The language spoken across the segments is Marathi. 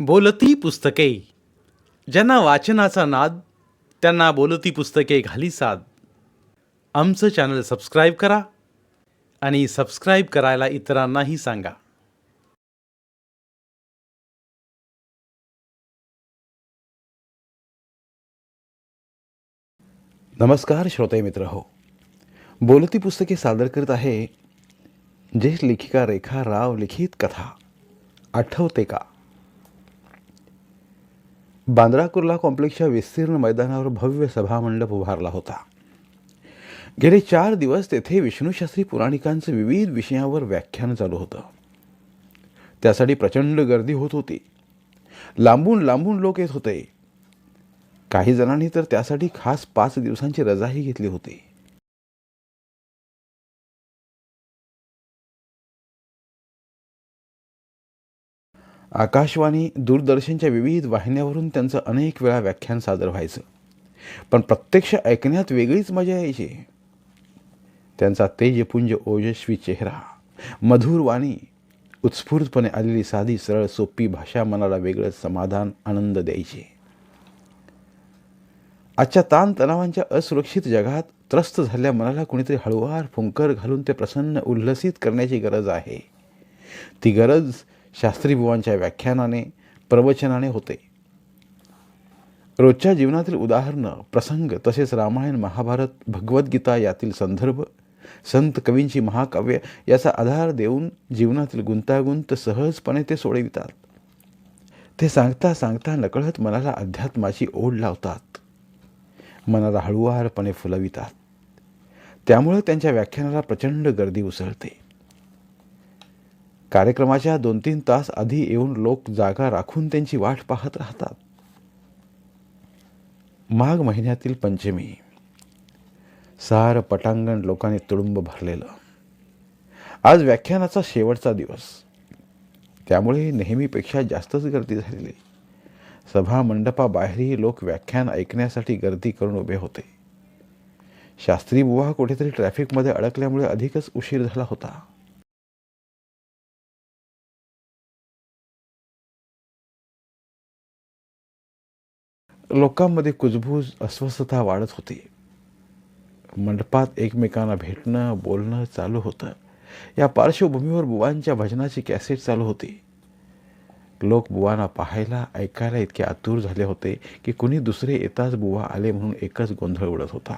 बोलती पुस्तके. ज्यांना वाचनाचा नाद, त्यांना बोलती पुस्तके घाली साद. आमचं चॅनल सबस्क्राईब करा आणि सबस्क्राईब करायला इतरांनाही सांगा. नमस्कार श्रोते मित्र हो. बोलती पुस्तके सादर करत आहे ज्येष्ठ लेखिका रेखा राव लिखित कथा आठवते का. बांद्रा कुर्ला कॉम्प्लेक्सच्या विस्तीर्ण मैदानावर भव्य सभामंडप उभारला होता. गेले 4 दिवस तेथे विष्णूशास्त्री पुराणिकांचं विविध विषयावर व्याख्यान चालू होतं. त्यासाठी प्रचंड गर्दी होत होती. लांबून लांबून लोक येत होते. काही जणांनी तर त्यासाठी खास 5 दिवसांची रजाही घेतली होती. आकाशवाणी, दूरदर्शनच्या विविध वाहिन्यावरून त्यांचं अनेक वेळा व्याख्यान सादर व्हायचं. पण प्रत्यक्ष ऐकण्यात वेगळीच मजा यायची. त्यांचा तेजपुंज ओजस्वी चेहरा, मधुर वाणी, उत्स्फूर्तपणे आलेली साधी सरळ सोपी भाषा मनाला वेगळंच समाधान, आनंद द्यायची. आजच्या ताणतणावांच्या असुरक्षित जगात त्रस्त झालेल्या मनाला कुणीतरी हळुवार फुंकर घालून ते प्रसन्न उल्हसित करण्याची गरज आहे. ती गरज शास्त्रीबुवांच्या व्याख्यानाने, प्रवचनाने होते. रोजच्या जीवनातील उदाहरणं, प्रसंग तसेच रामायण, महाभारत, भगवद्गीता यातील संदर्भ, संत कवींची महाकाव्य याचा आधार देऊन जीवनातील गुंतागुंत सहजपणे ते सोडवितात. ते सांगता सांगता नकळत मनाला अध्यात्माची ओढ लावतात, मनाला हळुवारपणे फुलवितात. त्यामुळे त्यांच्या व्याख्यानाला प्रचंड गर्दी उसळते. कार्यक्रमाच्या 2-3 तास आधी येऊन लोक जागा राखून त्यांची वाट पाहत राहतात. माघ महिन्यातील पंचमी. सारं पटांगण लोकांनी तुडुंब भरलेलं. आज व्याख्यानाचा शेवटचा दिवस, त्यामुळे नेहमीपेक्षा जास्तच गर्दी झालेली. सभा मंडपाबाहेरही लोक व्याख्यान ऐकण्यासाठी गर्दी करून उभे होते. शास्त्री बुवा कुठेतरी ट्रॅफिकमध्ये अडकल्यामुळे अधिकच उशीर झाला होता. लोकांमध्ये कुजबूज, अस्वस्थता वाढत होती. मंडपात एकमेकांना भेटणं, बोलणं चालू होतं. या पार्श्वभूमीवर बुवांच्या भजनाची कॅसेट चालू होती. लोक बुवांना पाहायला, ऐकायला इतके आतुर झाले होते की कुणी दुसरे येताच बुवा आले म्हणून एकच गोंधळ उडत होता.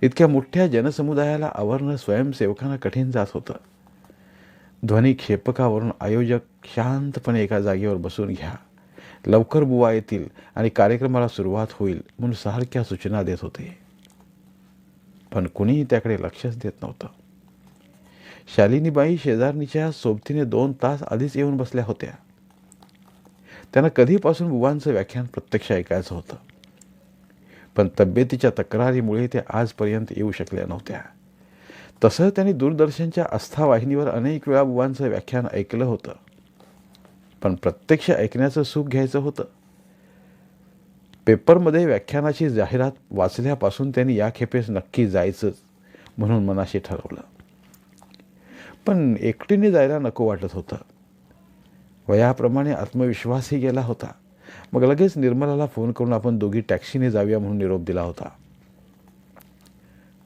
इतक्या मोठ्या जनसमुदायाला आवरणं स्वयंसेवकांना कठीण जात होतं. ध्वनिक्षेपकावरून आयोजक शांतपणे एका जागेवर बसून घ्या, लवकर बुवा येतील आणि कार्यक्रमाला सुरुवात होईल म्हणून सारख्या सूचना देत होते. पण कुणीही त्याकडे लक्षच देत नव्हतं. शालिनीबाई शेजारणीच्या सोबतीने 2 तास आधीच येऊन बसल्या होत्या. त्यांना कधीपासून बुवांचं व्याख्यान प्रत्यक्ष ऐकायचं होतं. पण तब्येतीच्या तक्रारीमुळे त्या आजपर्यंत येऊ शकल्या नव्हत्या. तसं त्यांनी दूरदर्शनच्या आस्था वाहिनीवर अनेक वेळा बुवांचं व्याख्यान ऐकलं होतं. पण प्रत्यक्ष ऐकण्याचं सुख घ्यायचं होतं. पेपरमध्ये व्याख्यानाची जाहिरात वाचल्यापासून त्यांनी या खेपेस नक्की जायचंच म्हणून मनाशी ठरवलं. पण एकटीने जायला नको वाटत होतं. वयाप्रमाणे आत्मविश्वासही गेला होता. मग लगेच निर्मलाला फोन करून आपण दोघी टॅक्सीने जाऊया म्हणून निरोप दिला होता.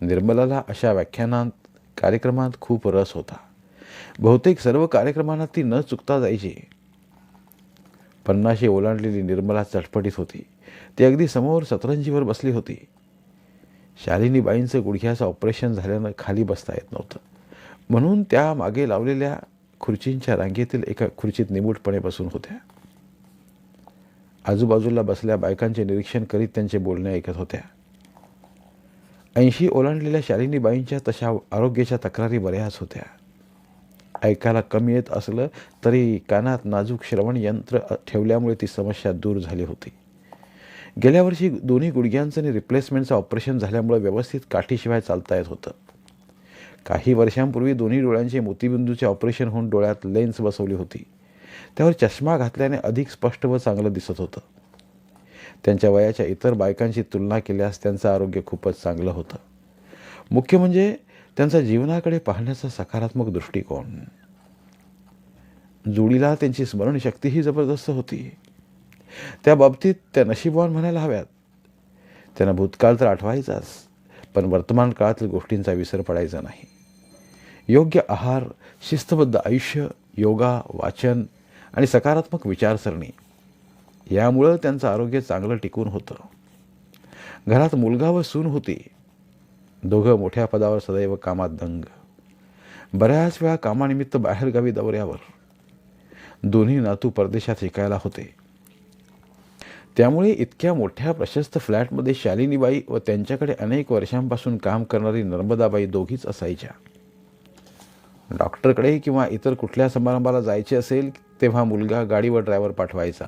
निर्मलाला अशा व्याख्यानात, कार्यक्रमात खूप रस होता. बहुतेक सर्व कार्यक्रमांना ती न चुकता जायची. 50 ओलांडलेली निर्मला चटपटीत होती. ती अगदी समोर सतरंजीवर बसली होती. शालिनीबाईंचं गुडघ्याचं ऑपरेशन झाल्यानं खाली बसता येत नव्हतं, म्हणून त्या मागे लावलेल्या खुर्चींच्या रांगेतील एका खुर्चीत निमूटपणे बसून होत्या. आजूबाजूला बसल्या बायकांचे निरीक्षण करीत त्यांचे बोलणे ऐकत होत्या. 80 ओलांडलेल्या शालिनीबाईंच्या तशा आरोग्याच्या तक्रारी बऱ्याच होत्या. ऐकायला कमी येत असलं तरी कानात नाजूक श्रवण यंत्र ठेवल्यामुळे ती समस्या दूर झाली होती. गेल्या वर्षी दोन्ही गुडघ्यांचं आणि रिप्लेसमेंटचं ऑपरेशन झाल्यामुळे व्यवस्थित काठीशिवाय चालता येत होतं. काही वर्षांपूर्वी दोन्ही डोळ्यांचे मोतीबिंदूचे ऑपरेशन होऊन डोळ्यात लेन्स बसवली होती. त्यावर चष्मा घातल्याने अधिक स्पष्ट व चांगलं दिसत होतं. त्यांच्या वयाच्या इतर बायकांची तुलना केल्यास त्यांचं आरोग्य खूपच चांगलं होतं. मुख्य म्हणजे त्यांचा जीवनाकडे पाहण्याचा सकारात्मक दृष्टिकोन. जोडीला त्यांची स्मरणशक्तीही जबरदस्त होती. त्या बाबतीत त्या नशीबवान म्हणायला हव्यात. त्यांना भूतकाळ तर आठवायचाच, पण वर्तमान काळातील गोष्टींचा विसर पडायचा नाही. योग्य आहार, शिस्तबद्ध आयुष्य, योगा, वाचन आणि सकारात्मक विचारसरणी यामुळं त्यांचं आरोग्य चांगलं टिकून होतं. घरात मुलगा व सून होती. दोघं मोठ्या पदावर सदैव कामात दंग. बऱ्याच वेळा कामानिमित्त बाहेरगावी दौऱ्यावर. दोन्ही नातू परदेशात शिकायला होते. त्यामुळे इतक्या मोठ्या प्रशस्त फ्लॅटमध्ये शालिनीबाई व त्यांच्याकडे अनेक वर्षांपासून काम करणारी नर्मदाबाई दोघीच असायच्या. डॉक्टरकडे किंवा इतर कुठल्या समारंभाला जायचे असेल तेव्हा मुलगा गाडी व ड्रायव्हर पाठवायचा.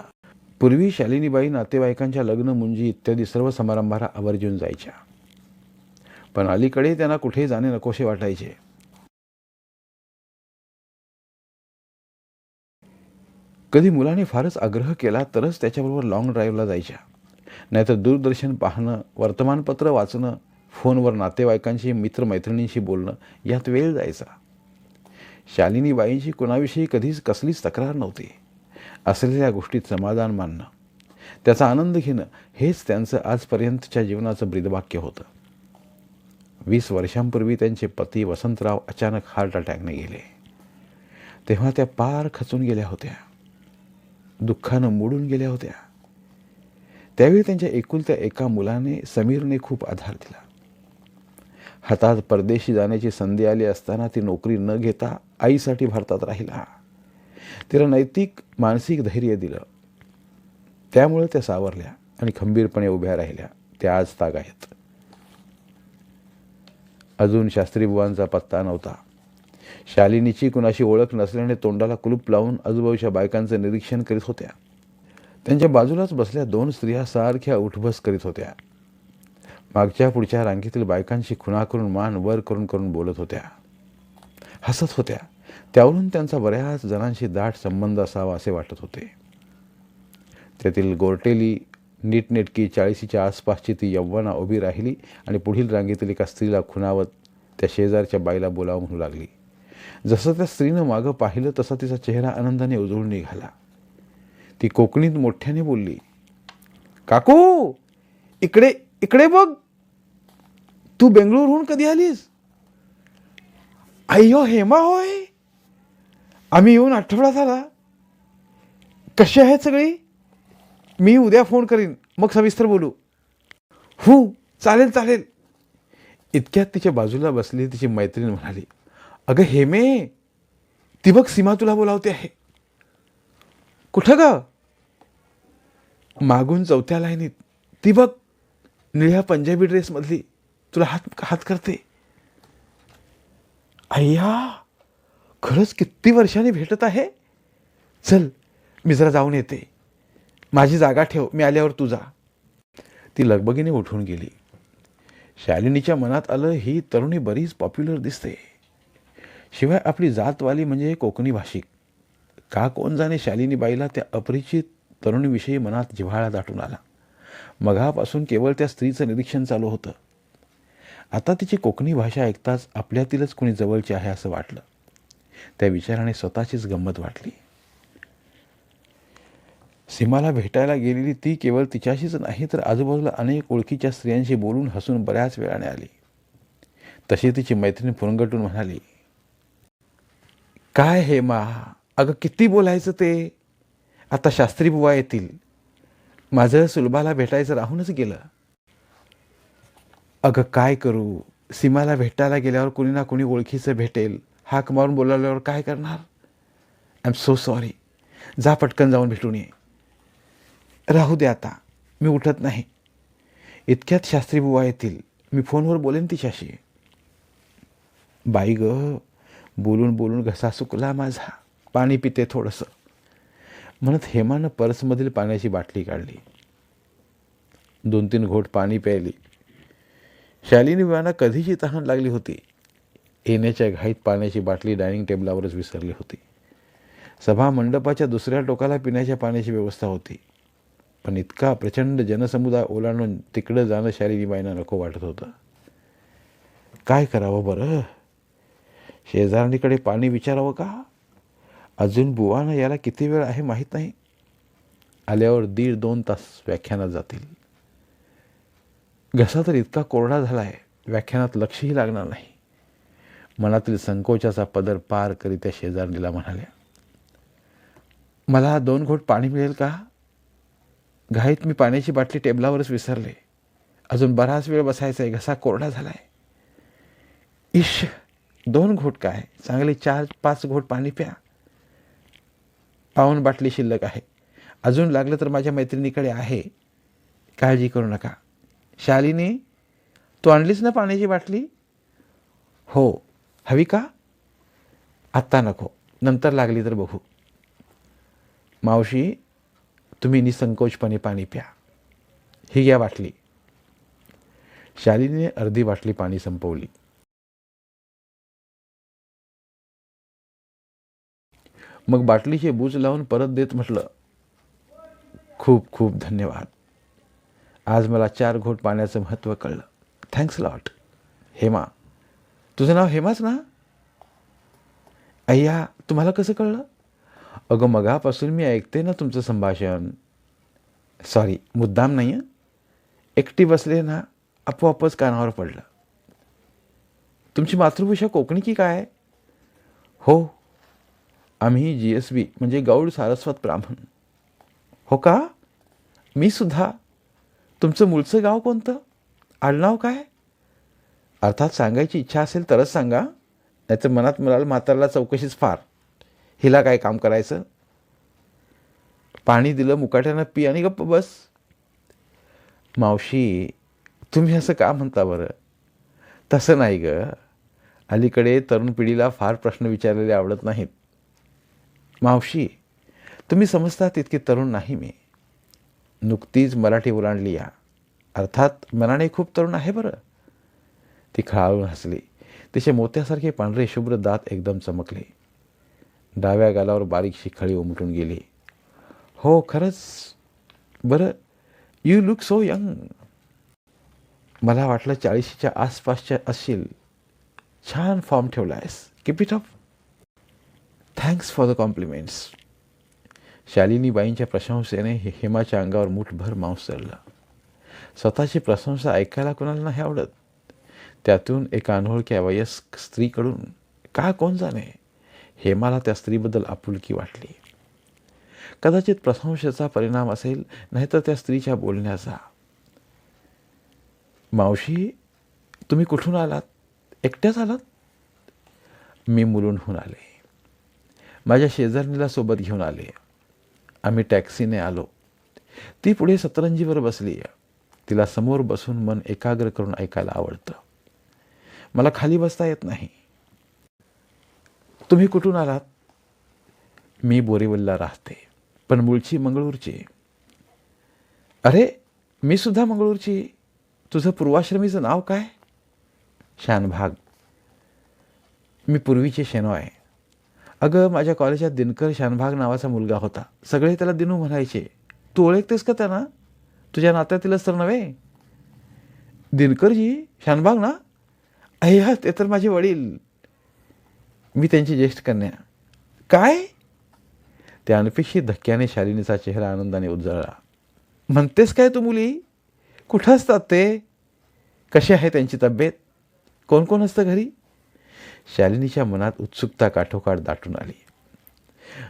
पूर्वी शालिनीबाई नातेवाईकांच्या लग्न, मुंजी इत्यादी सर्व समारंभाला आवर्जून जायच्या. पण अलीकडे त्यांना कुठे जाणे नकोसे वाटायचे. कधी मुलाने फारच आग्रह केला तरच त्याच्याबरोबर लॉंग ड्राईव्हला जायच्या. नाहीतर दूरदर्शन पाहणं, वर्तमानपत्र वाचणं, फोनवर नातेवाईकांशी, मित्रमैत्रिणींशी बोलणं यात वेळ जायचा. शालिनीबाईंची कुणाविषयी कधीच कसलीच तक्रार नव्हती. असलेल्या गोष्टीत समाधान मानणं, त्याचा आनंद घेणं हेच त्यांचं आजपर्यंतच्या जीवनाचं ब्रीदवाक्य होतं. 20 वर्षांपूर्वी त्यांचे पती वसंतराव अचानक हार्ट अटॅकने गेले. तेव्हा त्या पार खचून गेल्या होत्या. दुःखानं मोडून गेल्या होत्या. त्यावेळी त्यांच्या एकुलत्या एका मुलाने, समीरने खूप आधार दिला. हातात परदेशी जाण्याची संधी आली असताना ती नोकरी न घेता आईसाठी भारतात राहिला. तिला नैतिक, मानसिक धैर्य दिलं. त्यामुळे त्या सावरल्या आणि खंबीरपणे उभ्या राहिल्या. त्या आज तागायत. अजून शास्त्रीबुवांचा पत्ता नव्हता. शालिनीची कुणाशी ओळख नसल्याने तोंडाला कुलूप लावून आजूबाजूच्या बायकांचं निरीक्षण करीत होत्या. त्यांच्या बाजूलाच बसल्या 2 स्त्रिया सारख्या उठबस करीत होत्या. मागच्या पुढच्या रांगेतील बायकांशी खुणा करून, मान वर करून करून बोलत होत्या, हसत होत्या. त्यावरून त्यांचा बऱ्याच जणांशी दाट संबंध असावा असे वाटत होते. त्यातील गोरटेली, नीटनेटकी 40च्या आसपासची ती यव्वना उभी राहिली आणि पुढील रांगेतील एका स्त्रीला खुणावत त्या शेजारच्या बाईला बोलावं म्हणू लागली. जसं त्या स्त्रीनं मागं पाहिलं तसा तिचा चेहरा आनंदाने उजळून निघाला. ती कोकणीत मोठ्याने बोलली, काकू, इकडे इकडे बघ. तू बेंगळूरहून कधी आलीस? अय्यो, हेमा होय. आम्ही येऊन आठवडा झाला. कशी आहेत सगळी? मी उद्या फोन करीन, मग सविस्तर बोलू. हो, चालेल चालेल. इतक्यात तिच्या बाजूला बसली तिची मैत्रीण म्हणाली, अगं हेमे, ती बघ सीमा तुला बोलावते आहे. कुठं ग? मागून 4थ्या लाईनीत. ती बघ, निळ्या पंजाबी ड्रेसमधली तुला हात करते. अय्या, खरंच किती वर्षांनी भेटत आहे. चल, मी जरा जाऊन येते. माझी जागा ठेव, मी आल्यावर तू जा. ती लगबगीने उठून गेली. शालिनीच्या मनात आलं, ही तरुणी बरीच पॉप्युलर दिसते. शिवाय आपली जातवाली म्हणजे कोकणी भाषिक. का कोण जाणे शालिनीबाईला त्या अपरिचित तरुणीविषयी मनात जिव्हाळा दाटून आला. मघापासून केवळ त्या स्त्रीचं निरीक्षण चालू होतं. आता तिची कोकणी भाषा ऐकताच आपल्यातीलच कोणी जवळची आहे असं वाटलं. त्या विचाराने स्वतःचीच गंमत वाटली. सीमाला भेटायला गेलेली ती केवळ तिच्याशीच नाही तर आजूबाजूला अनेक ओळखीच्या स्त्रियांशी बोलून हसून बऱ्याच वेळाने आली. तशी तिची मैत्रीण फुरंगटून म्हणाली, काय हेमा, अगं किती बोलायचं ते. आता शास्त्री बुवा येतील. माझं सुलभाला भेटायचं राहूनच गेलं. अगं काय करू, सीमाला भेटायला गेल्यावर कुणी ना कुणी ओळखीचं भेटेल. हाक मारून बोलावल्यावर काय करणार. I am so sorry. जा पटकन जाऊन भेटून ये. राहू दे आता, मी उठत नाही. इतक्यात शास्त्री बुवा येतील. मी फोनवर बोलेन तिच्याशी. बाई ग, बोलून बोलून घसा सुकला माझा. पाणी पिते थोडंसं, म्हणत हेमानं पर्समधील पाण्याची बाटली काढली. 2-3 घोट पाणी प्यायली. शालिनीबाईंना कधीची तहान लागली होती. येण्याच्या घाईत पाण्याची बाटली डायनिंग टेबलावरच विसरली होती. सभा मंडपाच्या दुसऱ्या टोकाला पिण्याच्या पाण्याची व्यवस्था होती. पण इतका प्रचंड जनसमुदाय ओलांडून तिकडं जाणं शालिनीबाईंना नको वाटत होतं. काय करावं बरं? शेजारणीकडे पाणी विचारावं का? अजून बुवानं याला किती वेळ आहे माहीत नाही. आल्यावर 1.5-2 तास व्याख्यानात जातील. घसा तर इतका कोरडा झाला आहे, व्याख्यानात लक्षही लागणार नाही. मनातील संकोचाचा पदर पार करीत त्या शेजारणीला म्हणाल्या, मला 2 घोट पाणी मिळेल का? घाईत मी पाण्याची बाटली टेबलावरच विसरले. अजून बराच वेळ बसायचा आहे, घसा कोरडा झाला आहे. इश, 2 घोट काय, चांगले 4-5 घोट पाणी प्या. पाऊण बाटली शिल्लक आहे. अजून लागलं तर माझ्या मैत्रिणीकडे आहे, काळजी करू नका. शालिनी, तू आणलीस ना पाण्याची बाटली? हो. हवी का? आत्ता नको, नंतर लागली तर बघू. मावशी, तुम्ही निसंकोचपणे पाणी प्या. ही घ्या बाटली. शालिनीने अर्धी बाटली पाणी संपवली. मग बाटलीचे बूच लावून परत देत म्हटलं, खूप खूप धन्यवाद. आज मला 4 घोट पाण्याचं महत्त्व कळलं. Thanks lot. हेमा, तुझं नाव हेमाच ना? अय्या, तुम्हाला कसं कळलं? अगं, मगापासून मी ऐकते ना तुमचं संभाषण. सॉरी, मुद्दाम नाही. एकटी बसले ना, आपोआपच कानावर पडलं. तुमची मातृभाषा कोकणी की काय? हो, आम्ही GSB म्हणजे गौड सारस्वत ब्राह्मण. हो का? मी सुद्धा. तुमचं मूळचं गाव कोणतं? आडनाव काय? अर्थात सांगायची इच्छा असेल तरच सांगा, नाहीतर मनात म्हणाल म्हातारला चौकशीच फार. हिला काय काम करायचं? पाणी दिलं मुकाट्यानं पी आणि गप्प बस. मावशी, तुम्ही असं का म्हणता बरं? तसं नाही ग. अलीकडे तरुण पिढीला फार प्रश्न विचारलेले आवडत नाहीत. मावशी, तुम्ही समजता तितके तरुण नाही मी. नुकतीच मराठी ओलांडली या. अर्थात मनाने खूप तरुण आहे बरं. ती खळाळून हसली. तिचे मोत्यासारखे पांढरे शुभ्र दात एकदम चमकले. डाव्या गालावर बारीकशी खळी उमटून गेली. हो, खरंच. बरं, यू लुक सो यंग. मला वाटलं 40च्या आसपासच्या असशील. छान फॉर्म ठेवला आहेस. Keep it up. Thanks for the compliments. शालिनीबाईंच्या प्रशंसेने हेमाच्या अंगावर मुठभर मांस चढला. स्वतःची प्रशंसा ऐकायला कोणाला नाही आवडत. त्यातून एका अनोळख्या वयस्क स्त्रीकडून. का कोण जाणे, हेमाला त्या स्त्रीबद्दल आपुलकी वाटली. कदाचित प्रशंसेचा परिणाम असेल, नाहीतर त्या स्त्रीच्या बोलण्याचा. मावशी, तुम्ही कुठून आलात? एकट्याच आलात? मी मुलुंडहून आले. माझ्या शेजारणीला सोबत घेऊन आले. आम्ही टॅक्सीने आलो. ती पुढे सतरंजीवर बसली. तिला समोर बसून मन एकाग्र करून ऐकायला आवडतं. मला खाली बसता येत नाही. तुम्ही कुठून आलात? मी बोरीवलीला राहते, पण मूळची मंगळूरची. अरे, मी सुद्धा मंगळूरची. तुझं पूर्वाश्रमीचं नाव काय? शानभाग. मी पूर्वीचे शेनॉय. अगं, माझ्या कॉलेजात दिनकर शानभाग नावाचा मुलगा होता. सगळे त्याला दिनू म्हणायचे. तू ओळखतेस का त्यांना? तुझ्या नात्यातीलच तर नव्हे? दिनकरजी शानभाग ना? अय्या, ते तर माझे वडील. मी त्यांची ज्येष्ठ कन्या. काय? त्या अनपेक्षित धक्क्याने शालिनीचा चेहरा आनंदाने उजळला. म्हणतेस काय तू मुली? कुठं असतात ते? कशी आहे त्यांची तब्येत? कोण कोण असतं घरी? शालिनीच्या मनात उत्सुकता काठोकाठ दाटून आली.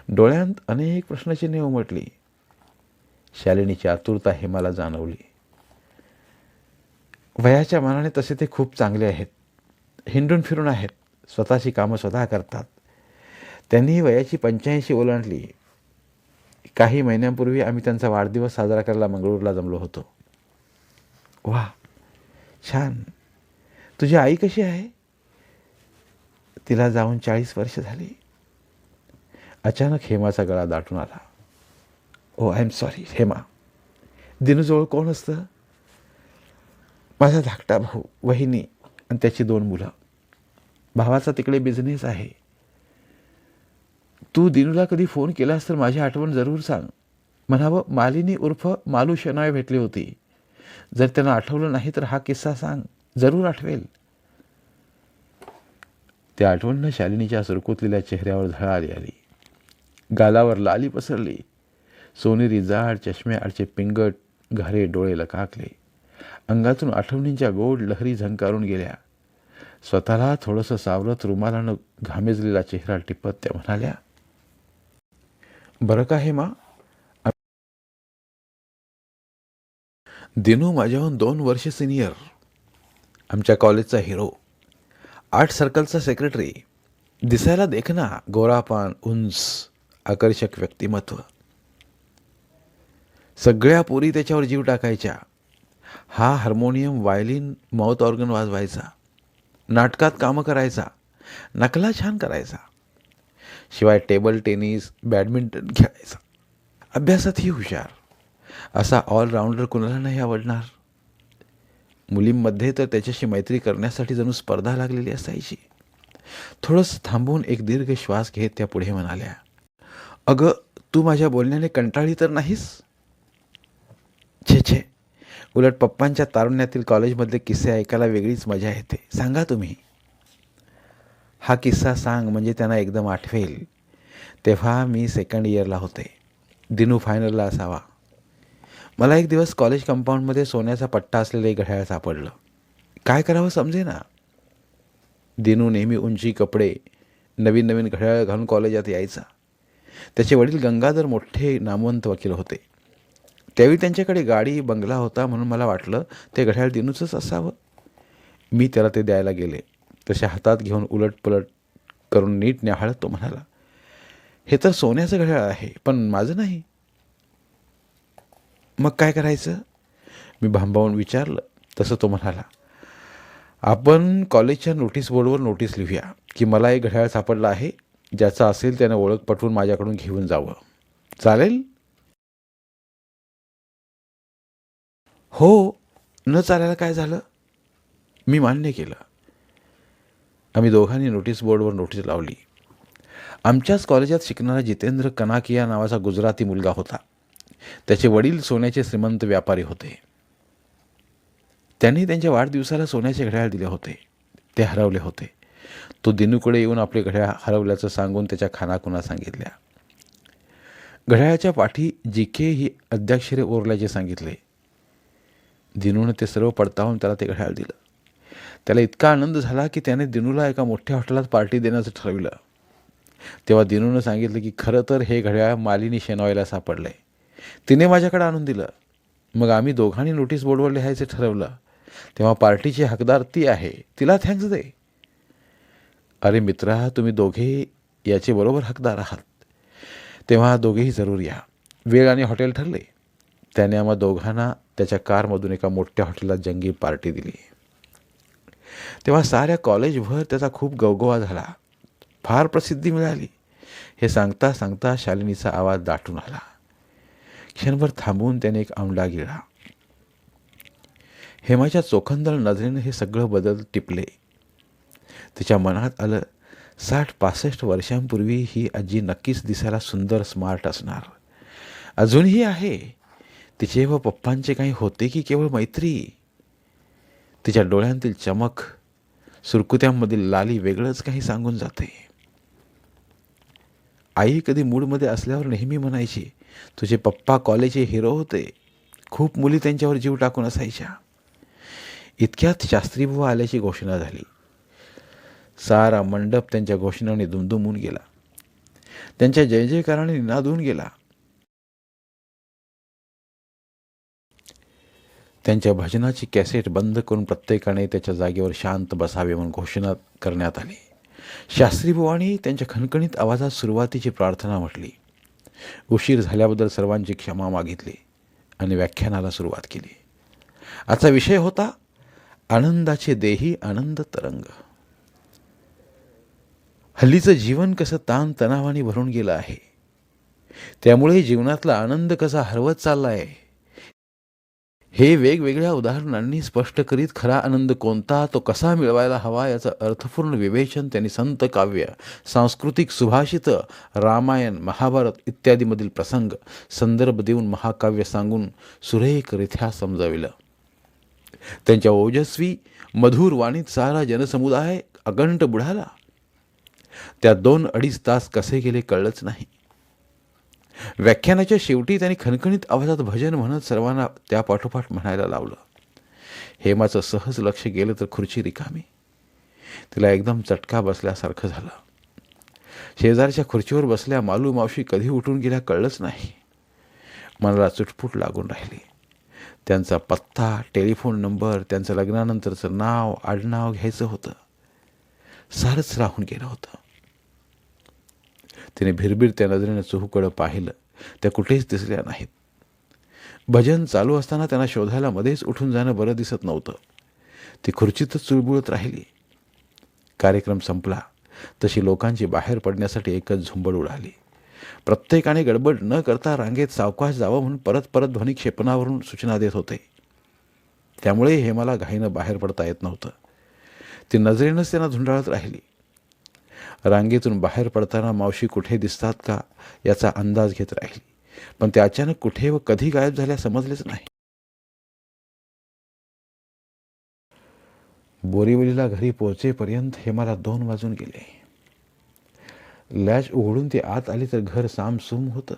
डोळ्यांत अनेक प्रश्नचिन्हे उमटली. शालिनीची आतुरता हेमाला जाणवली. वयाच्या मानाने तसे ते खूप चांगले आहेत. हिंडून फिरून आहेत. स्वतःची कामं स्वतः करतात. त्यांनी वयाची 85 ओलांडली. काही महिन्यांपूर्वी आम्ही त्यांचा वाढदिवस साजरा करायला मंगळूरला जमलो होतो. वा, छान. तुझी आई कशी आहे? तिला जाऊन 40 वर्ष झाली. अचानक हेमाचा गळा दाटून आला. ओ, आय एम सॉरी हेमा. दिनूजवळ कोण असतं? माझा धाकटा भाऊ, वहिनी आणि त्याची 2 मुलं. भावाचा तिकडे बिझनेस आहे. तू दिनूला कधी फोन केलास तर माझी आठवण जरूर सांग. म्हणावं, मालिनी उर्फ मालू शेनॉय भेटली होती. जर त्यांना आठवलं नाही तर हा किस्सा सांग, जरूर आठवेल. त्या आठवणीनं शालिनीच्या सुरकुतलेल्या चेहऱ्यावर झळाळी आली. गालावर लाली पसरली. सोनेरी जाड चष्म्याआडचे पिंगट घारे डोळे लकाकले. अंगातून आठवणींच्या गोड लहरी झंकारून गेल्या. स्वतःला थोडंसं सावरत रुमालानं घामेजलेला चेहरा टिपत त्या म्हणाल्या, बरं का हेमा, दिनू माझ्याहून 2 वर्ष सिनियर, आमच्या कॉलेजचा हिरो, आर्ट सर्कलचा सेक्रेटरी, दिसायला देखना, गोरापान, उंच, आकर्षक व्यक्तिमत्व. सगळ्या पोरी त्याच्यावर जीव टाकायच्या. हा हार्मोनियम, व्हायलिन, माउथ ऑर्गन वाजवायचा, नाटकात कामं करायचा, नकला छान करायचा, शिवाय टेबल टेनिस, बॅडमिंटन खेळायचा, अभ्यासातही हुशार. असा ऑलराऊंडर कुणाला नाही आवडणार. मुलींमध्ये तर त्याच्याशी मैत्री करण्यासाठी जणू स्पर्धा लागलेली असायची. थोडंसं थांबून एक दीर्घ श्वास घेत त्या पुढे म्हणाल्या, अगं, तू माझ्या बोलण्याने कंटाळली तर नाहीस? छे छे, उलट पप्पांच्या तारुण्यातील कॉलेजमधले किस्से ऐकायला वेगळीच मजा येते. सांगा तुम्ही. हा किस्सा सांग म्हणजे त्यांना एकदम आठवेल. तेव्हा मी 2nd इयरला होते. दिनू फायनलला असावा. मला एक दिवस कॉलेज कंपाऊंडमध्ये सोन्याचा पट्टा असलेलं एक घड्याळ सापडलं. काय करावं समजेना. दिनू नेहमी उंची कपडे, नवीन नवीन घड्याळ घालून कॉलेजात यायचा. त्याचे वडील गंगाधर मोठे नामवंत वकील होते. त्यावेळी त्यांच्याकडे गाडी, बंगला होता, म्हणून मला वाटलं ते घड्याळ दिनूचंच असावं. मी त्याला ते द्यायला गेले. तसे हातात घेऊन उलटपलट करून नीट न्याहाळत तो म्हणाला, हे तर सोन्याचं घड्याळ आहे, पण माझं नाही. मग काय करायचं? मी भांबावून विचारलं. तसं तो म्हणाला, आपण कॉलेजच्या नोटीस बोर्डवर नोटीस लिहूया की मला एक घड्याळ सापडलं आहे, ज्याचा असेल त्यानं ओळख पटवून माझ्याकडून घेऊन जावं. चालेल? हो, न चालायला काय झालं? मी मान्य केलं. आम्ही दोघांनी नोटीस बोर्डवर नोटीस लावली. आमच्याच कॉलेजात शिकणारा जितेंद्र कनाकिया नावाचा गुजराती मुलगा होता. त्याचे वडील सोन्याचे श्रीमंत व्यापारी होते. त्यांनी त्यांच्या वाढदिवसाला सोन्याचे घड्याळ दिले होते. ते हरवले होते. तो दिनूकडे येऊन आपले घड्याळ हरवल्याचं सांगून त्याच्या खानाखुणा सांगितल्या. घड्याळाच्या पाठी जीके ही अद्याक्षरे ओरल्याचे सांगितले. दिनूनं ते सर्व पडताळून त्याला ते घड्याळ दिलं. त्याला इतका आनंद झाला की त्याने दिनूला एका मोठ्या हॉटेलात पार्टी देण्याचं ठरविलं. तेव्हा दिनूनं सांगितलं की खरं तर हे घड्याळ मालिनी शेनॉयला सापडलंय. तिने माझ्याकडे आणून दिलं. मग आम्ही दोघांनी नोटीस बोर्डवर लिहायचं ठरवलं. तेव्हा पार्टीची हकदार ती आहे, तिला थँक्स दे. अरे मित्रा, तुम्ही दोघे याचे बरोबर हकदार आहात. तेव्हा दोघेही जरूर या. वेळ आणि हॉटेल ठरले. त्याने आम्हा दोघांना त्याच्या कारमधून एका मोठ्या हॉटेलात जंगी पार्टी दिली. तेव्हा साऱ्या कॉलेजभर त्याचा खूप गवगवा झाला. फार प्रसिद्धी मिळाली. हे सांगता सांगता शालिनीचा आवाज दाटून आला. क्षणभर थांबून त्याने एक आंबला गिळला. हेमाच्या चोखंदळ नजरेनं हे सगळं बदल टिपले. तिच्या मनात आलं, 60-65 वर्षांपूर्वी ही आजी नक्कीच दिसायला सुंदर, स्मार्ट असणार. अजूनही आहे. तिचे व पप्पांचे काही होते की केवळ मैत्री? तिच्या डोळ्यांतील चमक, सुरकुत्यांमधील लाली वेगळंच काही सांगून जाते. आई कधी मूडमध्ये असल्यावर नेहमी म्हणायची, तुझे पप्पा कॉलेजचे हिरो होते, खूप मुली त्यांच्यावर जीव टाकून असायच्या. इतक्यात शास्त्रीबुवा आल्याची घोषणा झाली. सारा मंडप त्यांच्या घोषणाने दुमदुमून गेला. त्यांच्या जय जयकाराने निनादून गेला. त्यांच्या भजनाची कॅसेट बंद करून प्रत्येकाने त्याच्या जागेवर शांत बसावे म्हणून घोषणा करण्यात आली. शास्त्रीबुवांनी त्यांच्या खणखणीत आवाजात सुरुवातीची प्रार्थना म्हटली. उशीर झाल्याबद्दल सर्वांची क्षमा मागितली आणि व्याख्यानाला सुरुवात केली. आजचा विषय होता आनंदाचे देही आनंद तरंग. हल्लीचं जीवन कसं ताण तणावाने भरून गेलं आहे. त्यामुळे जीवनातला आनंद कसा हरवत चालला आहे हे वेगवेगळ्या उदाहरणांनी स्पष्ट करीत खरा आनंद कोणता, तो कसा मिळवायला हवा याचं अर्थपूर्ण विवेचन त्यांनी संत काव्य, सांस्कृतिक सुभाषितं, रामायण, महाभारत इत्यादीमधील प्रसंग संदर्भ देऊन महाकाव्य सांगून सुरेखरित्या समजाविलं. त्यांच्या ओजस्वी मधुर वाणीत सारा जनसमुदाय अकंठ बुडाला. त्या 2-2.5 तास कसे गेले कळलंच नाही. व्याख्यानाच्या शेवटी त्यांनी खणखणीत आवाजात भजन म्हणत सर्वांना त्या पाठोपाठ म्हणायला लावलं. हेमाचं सहज लक्ष गेलं तर खुर्ची रिकामी. तिला एकदम चटका बसल्यासारखं झालं. शेजारच्या खुर्चीवर बसल्या मालू मावशी कधी उठून गेल्या कळलंच नाही. मनाला चुटपुट लागून राहिली. त्यांचा पत्ता, टेलिफोन नंबर, त्यांचं लग्नानंतरचं नाव, आडनाव घ्यायचं होतं. सारंच राहून गेलं होतं. तिने भिरभिर त्या नजरेनं चहूकडं पाहिलं. त्या कुठेच दिसल्या नाहीत. भजन चालू असताना त्यांना शोधायला मध्येच उठून जाणं बरं दिसत नव्हतं. ती खुर्चीतच चुळबुळत राहिली. कार्यक्रम संपला तशी लोकांची बाहेर पडण्यासाठी एकच झुंबड उडाली. प्रत्येकाने गडबड न करता रांगेत सावकाश जावं म्हणून परत परत ध्वनिक्षेपणावरून सूचना देत होते. त्यामुळे हेमाला घाईनं बाहेर पडता येत नव्हतं. ती नजरेनंच त्यांना धुंडाळत राहिली. रांगेतून बाहेर पडताना मावशी कुठे दिसतात का याचा अंदाज घेत राहिली. पण ते अचानक कुठे व कधी गायब झाल्या समजलेच नाही. बोरिवलीला घरी पोहोचेपर्यंत हेमाला 2 वाजून गेले. लॅच उघडून ती आत आली तर घर सामसूम होतं.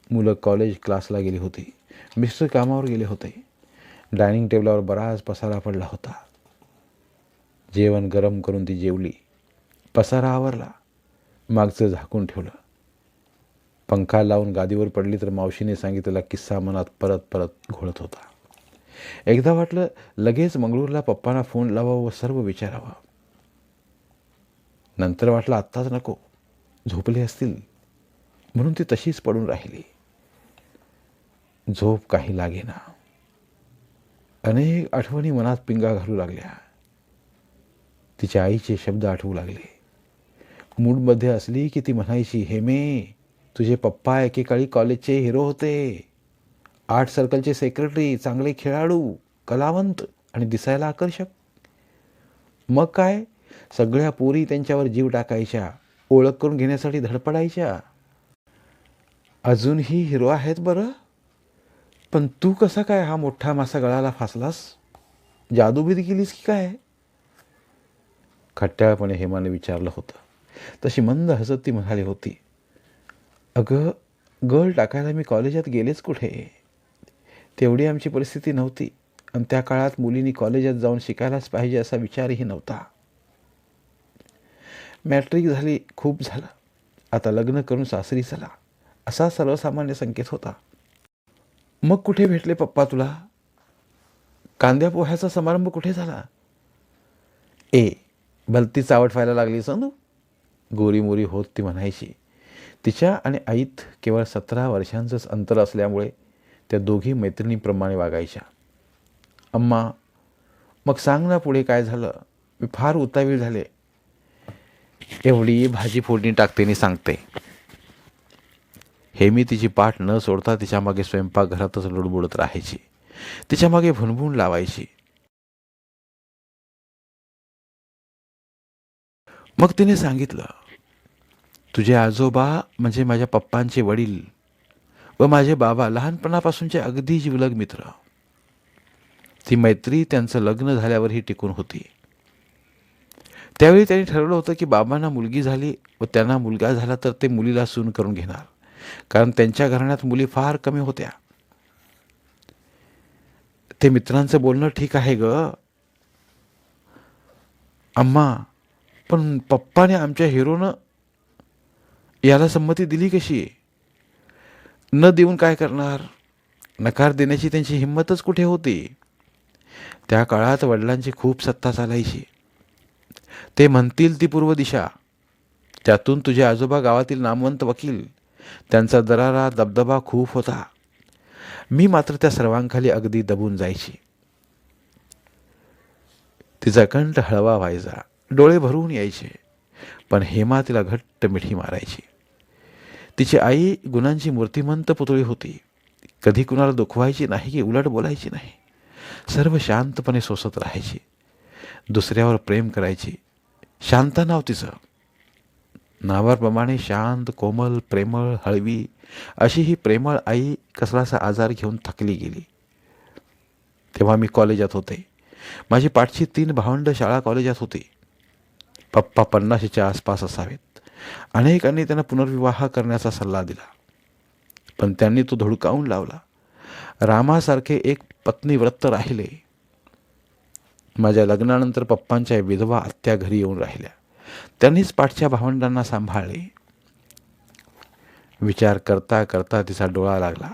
मुलं कॉलेज क्लासला गेली होती. मिस्टर कामावर गेले होते. डायनिंग टेबलावर बराच पसारा पडला होता. जेवण गरम करून ती जेवली. पसारा आवरला. मागचं झाकून ठेवलं. पंखा लावून गादीवर पडली तर मावशीने सांगितलेला किस्सा मनात परत परत घोळत होता. एकदा वाटलं लगेच मंगळूरला पप्पांना फोन लावावं व सर्व विचारावं. नंतर वाटलं आत्ताच नको, झोपले असतील, म्हणून ती तशीच पडून राहिली. झोप काही लागेना. अनेक आठवणी मनात पिंगा घालू लागल्या. तिच्या आईचे शब्द आठवू लागले. मूडमध्ये असली की ती म्हणायची, हेमे, तुझे पप्पा एकेकाळी कॉलेजचे हिरो होते. आर्ट सर्कलचे सेक्रेटरी, चांगले खेळाडू, कलावंत आणि दिसायला आकर्षक. मग काय, सगळ्या पोरी त्यांच्यावर जीव टाकायच्या, ओळख करून घेण्यासाठी धडपडायच्या. अजूनही हिरो आहेत बरं. पण तू कसा काय हा मोठा मासा गळाला फासलास? जादूबिद केलीस की काय? खट्याळपणे हेमाने विचारलं होतं. तशी मंद हसत ती म्हणाली होती, अगं, गळ टाकायला मी कॉलेजात गेलेच कुठे. तेवढी आमची परिस्थिती नव्हती आणि त्या काळात मुलींनी कॉलेजात जाऊन शिकायलाच पाहिजे असा विचारही नव्हता. मॅट्रिक झाली, खूप झालं. आता लग्न करून सासरी चला, असा सर्वसामान्य संकेत होता. मग कुठे भेटले पप्पा तुला? कांद्या पोह्याचा समारंभ कुठे झाला? भलती चावट व्हायला लागली तू. गोरी मोरी होत ती म्हणायची. तिच्या आणि आईत केवळ 17 वर्षांचंच अंतर असल्यामुळे त्या दोघी मैत्रिणीप्रमाणे वागायच्या. अम्मा, मग सांग ना पुढे काय झालं? मी फार उतावीळ झाले. एवढी भाजी फोडणी टाकते आणि सांगते. हेमी तिची पाठ न सोडता तिच्या मागे स्वयंपाकघरातच लुडबुडत राहायची. तिच्या मागे भुणभुण लावायची. मग तिने सांगितलं, तुझे आजोबा म्हणजे माझ्या पप्पांचे वडील व माझे बाबा लहानपणापासूनचे अगदी जिवलग मित्र. ती मैत्री त्यांचं लग्न झाल्यावरही टिकून होती. त्यावेळी त्यांनी ठरवलं होतं की बाबांना मुलगी झाली व त्यांना मुलगा झाला तर ते मुलीला सून करून घेणार, कारण त्यांच्या घराण्यात मुली फार कमी होत्या. ते मित्रांचं बोलणं ठीक आहे ग अम्मा, पण पप्पाने आमच्या हिरोनं याला संमती दिली कशी? न देऊन काय करणार? नकार देण्याची त्यांची हिंमतच कुठे होती? त्या काळात वडिलांची खूप सत्ता चालायची. ते म्हणतील ती पूर्व दिशा. त्यातून तुझे आजोबा गावातील नामवंत वकील. त्यांचा दरारा दबदबा खूप होता. मी मात्र त्या सर्वांखाली अगदी दबून जायची. तिचा कंठ हळवा व्हायचा, डोळे भरून यायचे, पण हेमा तिला घट्ट मिठी मारायची. तिची आई गुणांची मूर्तिमंत पुतळी होती. कधी कुणाला दुखवायची नाही की उलट बोलायची नाही. सर्व शांतपणे सोसत राहायची. दुसऱ्यावर प्रेम करायची. शांता नाव तिचं. नावाप्रमाणे शांत, कोमल, प्रेमळ, हळवी अशी ही प्रेमळ आई कसलासा आजार घेऊन थकली गेली. तेव्हा मी कॉलेजात होते. माझी पाठची 3 भावंड शाळा कॉलेजात होती. पप्पा 50च्या आसपास असावेत. अनेकांनी त्यांना पुनर्विवाह करण्याचा सल्ला दिला. पण त्यांनी तो धुडकावून लावला. रामासारखे एक पत्नीव्रत राहिले. माझ्या लग्नानंतर पप्पांच्या विधवा आत्या घरी येऊन राहिल्या. त्यांनीच पाठच्या भावंडांना सांभाळले. विचार करता करता तिचा डोळा लागला.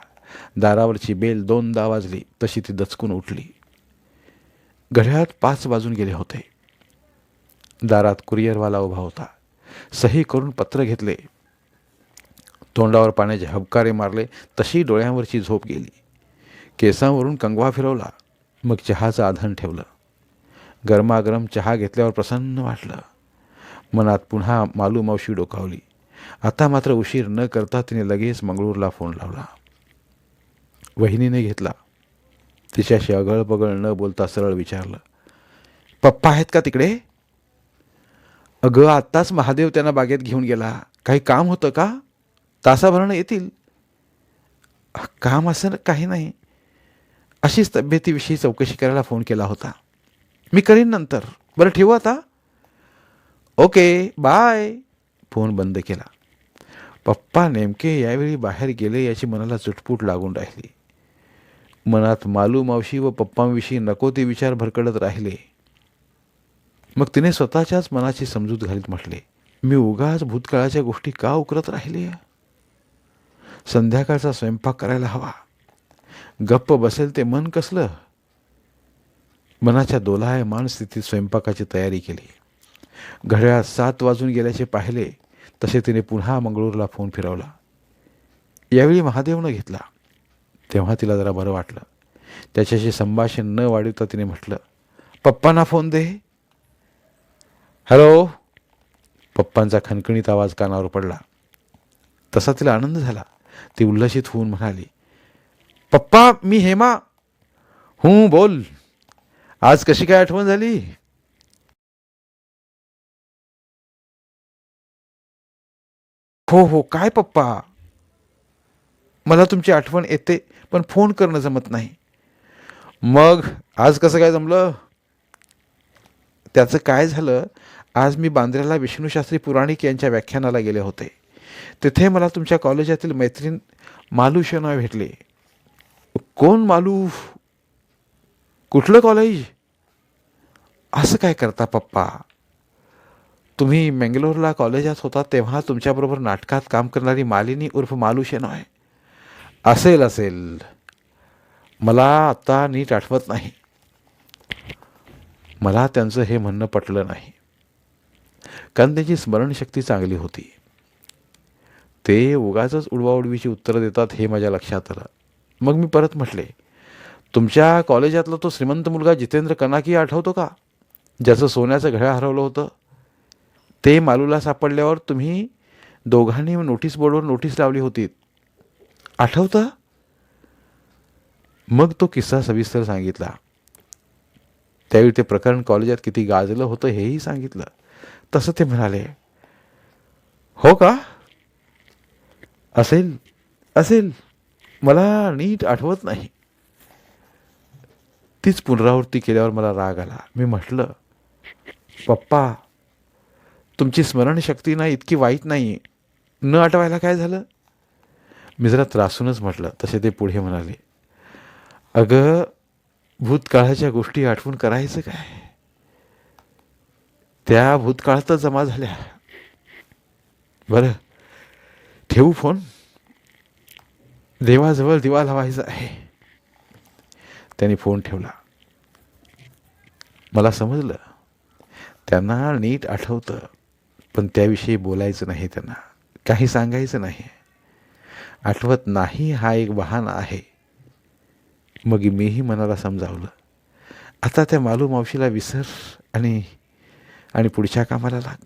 दारावरची बेल 2दा वाजली तशी ती दचकून उठली. घड्याळात 5 वाजून गेले होते. दारात कुरिअरवाला उभा होता. सही करून पत्र घेतले. तोंडावर पाण्याचे हबकारे मारले तशी डोळ्यांवरची झोप गेली. केसांवरून कंगवा फिरवला. मग चहाचं आधण ठेवलं. गरमागरम चहा घेतल्यावर प्रसन्न वाटलं. मनात पुन्हा मालू मावशी डोकावली. आता मात्र उशीर न करता तिने लगेच मंगळूरला फोन लावला. वहिनीने घेतला. तिच्याशी अगळपगळ न बोलता सरळ विचारलं, पप्पा आहेत का तिकडे? अगं, आत्ताच महादेव त्यांना बागेत घेऊन गेला. काही काम होतं का? तासाभरानं येतील. काम असं काही नाही, अशीच तब्येतीविषयी चौकशी करायला फोन केला होता. मी करीन नंतर. बरं, ठेवू आता. Okay, bye. फोन बंद केला. पप्पा नेमके यावेळी बाहेर गेले याची मनाला चुटपूट लागून राहिली. मनात मालू मावशी व पप्पांविषयी नको ते विचार भरकटत राहिले. मग तिने स्वतःच्याच मनाची समजूत घालीत म्हटले, मी उगाच भूतकाळाच्या गोष्टी का उकरत राहिले? संध्याकाळचा स्वयंपाक करायला हवा. गप्प बसेल ते मन कसलं? मनाच्या दोलायमान स्थितीत स्वयंपाकाची तयारी केली. घड्याळात 7 वाजून गेल्याचे पाहिले तसे तिने पुन्हा मंगळूरला फोन फिरवला. यावेळी महादेवनं घेतला. तेव्हा तिला जरा बरं वाटलं. त्याच्याशी संभाषण न वाढवता तिने म्हटलं, पप्पांना फोन दे. हॅलो. पप्पांचा खणखणीत आवाज कानावर पडला. तसा तिला आनंद झाला. ती उल्लसित होऊन म्हणाली, पप्पा, मी हेमा. हूं, बोल. आज कशी काय आठवण झाली? हो, काय पप्पा, मला तुमची आठवण येते, पण फोन करणं जमत नाही. मग आज कसं काय जमलं? त्याचं काय झालं, आज मी बांद्र्याला विष्णूशास्त्री पुराणिक यांच्या व्याख्यानाला गेले होते. तिथे मला तुमच्या कॉलेजातील मैत्रीण मालू शेनॉय भेटले. कोण मालू? कुठलं कॉलेज? असं काय करता पप्पा? तुम्ही मंगलोरला कॉलेजात होता तेव्हा तुमच्याबरोबर नाटकात काम करणारी मालिनी उर्फ मालू शेनॉय. असेल. मला आता नीट आठवत नाही. मला त्यांचं हे म्हणणं पटलं नाही, कारण त्यांची स्मरणशक्ती चांगली होती. ते उगाचच उडवाउडवीची उत्तरं देतात हे माझ्या लक्षात आलं. मग मी परत म्हटले, तुमच्या कॉलेजातला तो श्रीमंत मुलगा जितेंद्र कनाकी आठवतो का, ज्याचं सोन्याचं घड्याळ हरवलं होतं? ते मालूला सापडल्यावर तुम्ही दोघांनी नोटीस बोर्डवर नोटीस लावली होती, आठवतं? मग तो किस्सा सविस्तर सांगितला. त्यावेळी ते प्रकरण कॉलेजात किती गाजलं होतं हेही सांगितलं. तसं ते म्हणाले, हो का? असेल, मला नीट आठवत नाही. तीच पुनरावृत्ती केल्यावर मला राग आला. मी म्हटलं, पप्पा, तुमची स्मरणशक्ती ना इतकी वाईट नाही. न आठवायला काय झालं? मी जरा त्रासूनच म्हटलं. तसे ते पुढे म्हणाले, अगं, भूतकाळाच्या गोष्टी आठवून करायचं काय? त्या भूतकाळातच जमा झाल्या. बरं, ठेवू फोन? देवाजवळ दिवा लावायचा आहे. त्यांनी फोन ठेवला. मला समजलं, त्यांना नीट आठवतं, पण त्याविषयी बोलायचं नाही. त्यांना काही सांगायचं नाही. आठवत नाही हा एक बहाणा आहे. मग मीही मनाला समजावलं, आता त्या मालू मावशीला विसर आणि पुढच्या कामाला लाग.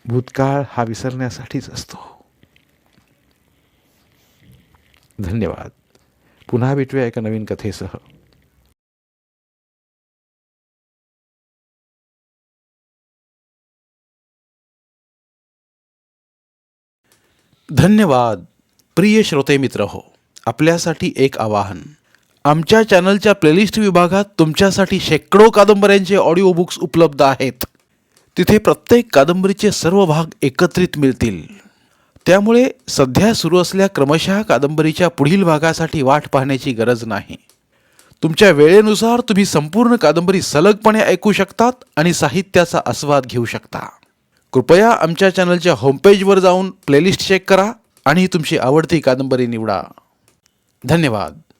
भूतकाळ हा विसरण्यासाठीच असतो. धन्यवाद. पुन्हा भेटूया एका नवीन कथेसह. धन्यवाद. प्रिय श्रोते मित्र हो, आपल्यासाठी एक आवाहन. आमच्या चॅनलच्या प्लेलिस्ट विभागात तुमच्यासाठी शेकडो कादंबऱ्यांचे ऑडिओ बुक्स उपलब्ध आहेत. तिथे प्रत्येक कादंबरीचे सर्व भाग एकत्रित मिळतील. त्यामुळे सध्या सुरू असलेल्या क्रमशः कादंबरीच्या पुढील भागासाठी वाट पाहण्याची गरज नाही. तुमच्या वेळेनुसार तुम्ही संपूर्ण कादंबरी सलगपणे ऐकू शकतात आणि साहित्याचा आस्वाद घेऊ शकता. कृपया आमच्या चॅनलच्या होमपेजवर जाऊन प्लेलिस्ट चेक करा आणि तुमची आवडती कादंबरी निवडा. धन्यवाद.